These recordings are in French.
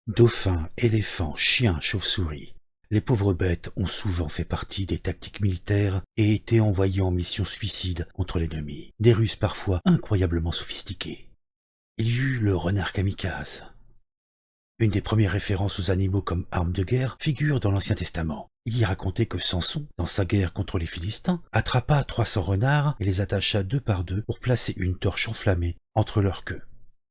Dauphins, éléphants, chiens, chauves-souris. Les pauvres bêtes ont souvent fait partie des tactiques militaires et été envoyées en mission suicide contre l'ennemi. Des ruses parfois incroyablement sophistiquées. Il y eut le renard kamikaze. Une des premières références aux animaux comme armes de guerre figure dans l'Ancien Testament. Il y est raconté que Samson, dans sa guerre contre les Philistins, attrapa 300 renards et les attacha deux par deux pour placer une torche enflammée entre leurs queues.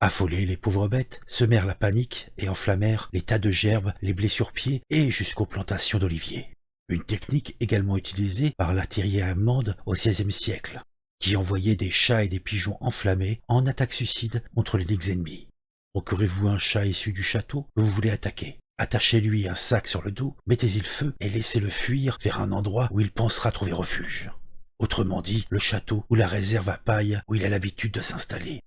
Affolés, les pauvres bêtes semèrent la panique et enflammèrent les tas de gerbes, les blés sur pied et jusqu'aux plantations d'oliviers. Une technique également utilisée par l'artillerie allemande au XVIe siècle, qui envoyait des chats et des pigeons enflammés en attaque suicide contre les ligues ennemies. Procurez-vous un chat issu du château que vous voulez attaquer. Attachez-lui un sac sur le dos, mettez-y le feu et laissez-le fuir vers un endroit où il pensera trouver refuge. Autrement dit, le château ou la réserve à paille où il a l'habitude de s'installer.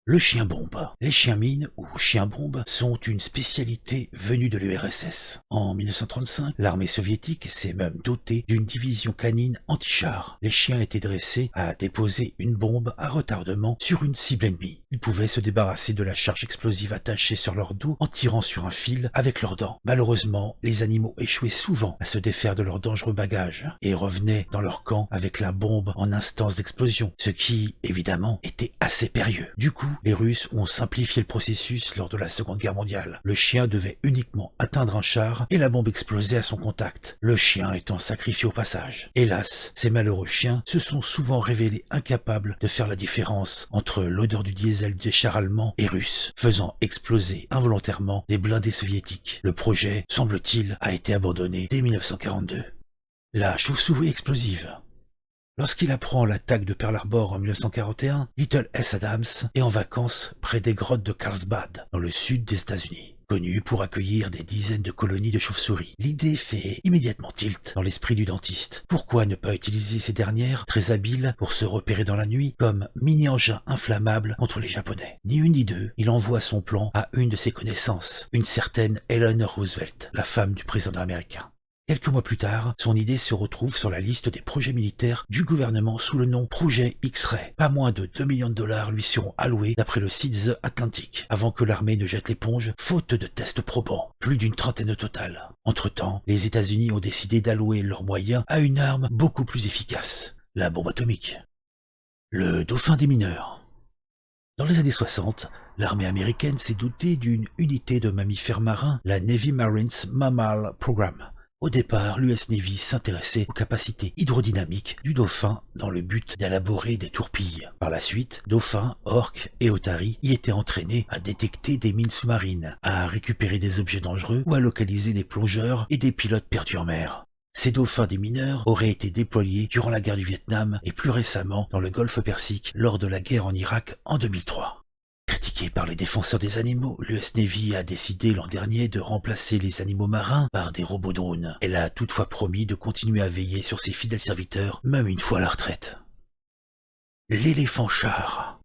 Le chien-bombe. Les chiens-mines ou chiens-bombes sont une spécialité venue de l'URSS. En 1935, l'armée soviétique s'est même dotée d'une division canine anti-char. Les chiens étaient dressés à déposer une bombe à retardement sur une cible ennemie. Ils pouvaient se débarrasser de la charge explosive attachée sur leur dos en tirant sur un fil avec leurs dents. Malheureusement, les animaux échouaient souvent à se défaire de leurs dangereux bagages et revenaient dans leur camp avec la bombe en instance d'explosion, ce qui, évidemment, était assez périlleux. Du coup, les Russes ont simplifié le processus lors de la Seconde Guerre mondiale. Le chien devait uniquement atteindre un char et la bombe explosait à son contact, le chien étant sacrifié au passage. Hélas, ces malheureux chiens se sont souvent révélés incapables de faire la différence entre l'odeur du diesel des chars allemands et russes, faisant exploser involontairement des blindés soviétiques. Le projet, semble-t-il, a été abandonné dès 1942. La chauve-souris explosive. Lorsqu'il apprend l'attaque de Pearl Harbor en 1941, Little S. Adams est en vacances près des grottes de Carlsbad, dans le sud des États-Unis, connu pour accueillir des dizaines de colonies de chauves-souris. L'idée fait immédiatement tilt dans l'esprit du dentiste. Pourquoi ne pas utiliser ces dernières, très habiles pour se repérer dans la nuit, comme mini-engins inflammables contre les Japonais? Ni une ni deux, il envoie son plan à une de ses connaissances, une certaine Eleanor Roosevelt, la femme du président américain. Quelques mois plus tard, son idée se retrouve sur la liste des projets militaires du gouvernement sous le nom Projet X-Ray. Pas moins de 2 millions de dollars lui seront alloués d'après le site The Atlantic, avant que l'armée ne jette l'éponge, faute de tests probants. Plus d'une trentaine au total. Entre-temps, les États-Unis ont décidé d'allouer leurs moyens à une arme beaucoup plus efficace, la bombe atomique. Le dauphin des mineurs. Dans les années 60, l'armée américaine s'est dotée d'une unité de mammifères marins, la Navy Marines Mammal Program. Au départ, l'US Navy s'intéressait aux capacités hydrodynamiques du dauphin dans le but d'élaborer des tourpilles. Par la suite, dauphins, orques et otaries y étaient entraînés à détecter des mines sous-marines, à récupérer des objets dangereux ou à localiser des plongeurs et des pilotes perdus en mer. Ces dauphins des mineurs auraient été déployés durant la guerre du Vietnam et plus récemment dans le Golfe Persique lors de la guerre en Irak en 2003. Critiquée par les défenseurs des animaux, l'US Navy a décidé l'an dernier de remplacer les animaux marins par des robots drones. Elle a toutefois promis de continuer à veiller sur ses fidèles serviteurs, même une fois à la retraite. L'éléphant char.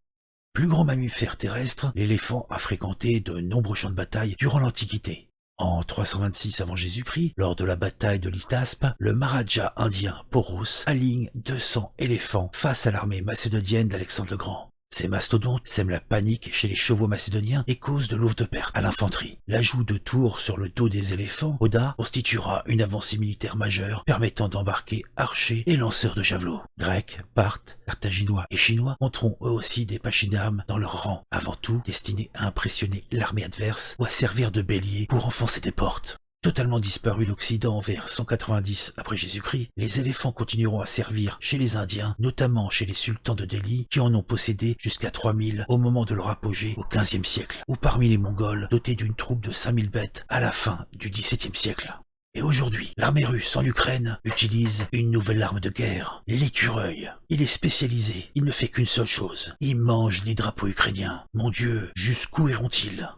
Plus grand mammifère terrestre, l'éléphant a fréquenté de nombreux champs de bataille durant l'Antiquité. En 326 avant Jésus-Christ, lors de la bataille de l'Hytaspe, le Maharaja indien Porus aligne 200 éléphants face à l'armée macédonienne d'Alexandre le Grand. Ces mastodontes sèment la panique chez les chevaux macédoniens et causent de lourdes pertes à l'infanterie. L'ajout de tours sur le dos des éléphants, Oda, constituera une avancée militaire majeure permettant d'embarquer archers et lanceurs de javelots. Grecs, Parthes, Carthaginois et Chinois monteront eux aussi des pachydermes dans leur rang, avant tout destinés à impressionner l'armée adverse ou à servir de bélier pour enfoncer des portes. Totalement disparu d'Occident vers 190 après Jésus-Christ, les éléphants continueront à servir chez les Indiens, notamment chez les sultans de Delhi qui en ont possédé jusqu'à 3000 au moment de leur apogée au XVe siècle, ou parmi les Mongols dotés d'une troupe de 5000 bêtes à la fin du XVIIe siècle. Et aujourd'hui, l'armée russe en Ukraine utilise une nouvelle arme de guerre, l'écureuil. Il est spécialisé, il ne fait qu'une seule chose, il mange les drapeaux ukrainiens. Mon Dieu, jusqu'où iront-ils ?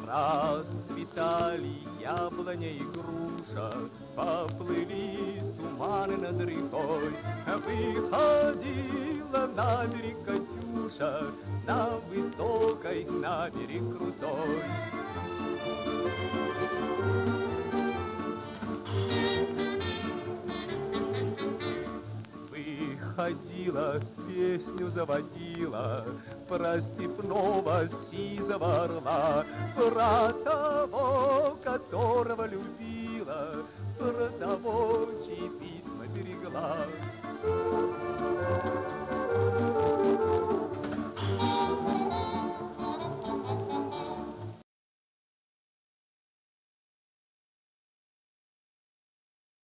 Расцветали яблоня и груша, поплыли туманы над рекой. Выходи берег, Катюша, на высокой, на берег крутой. Выходила, песню заводила про степного сизого орла, про того, которого любила, про того, чьи письма берегла.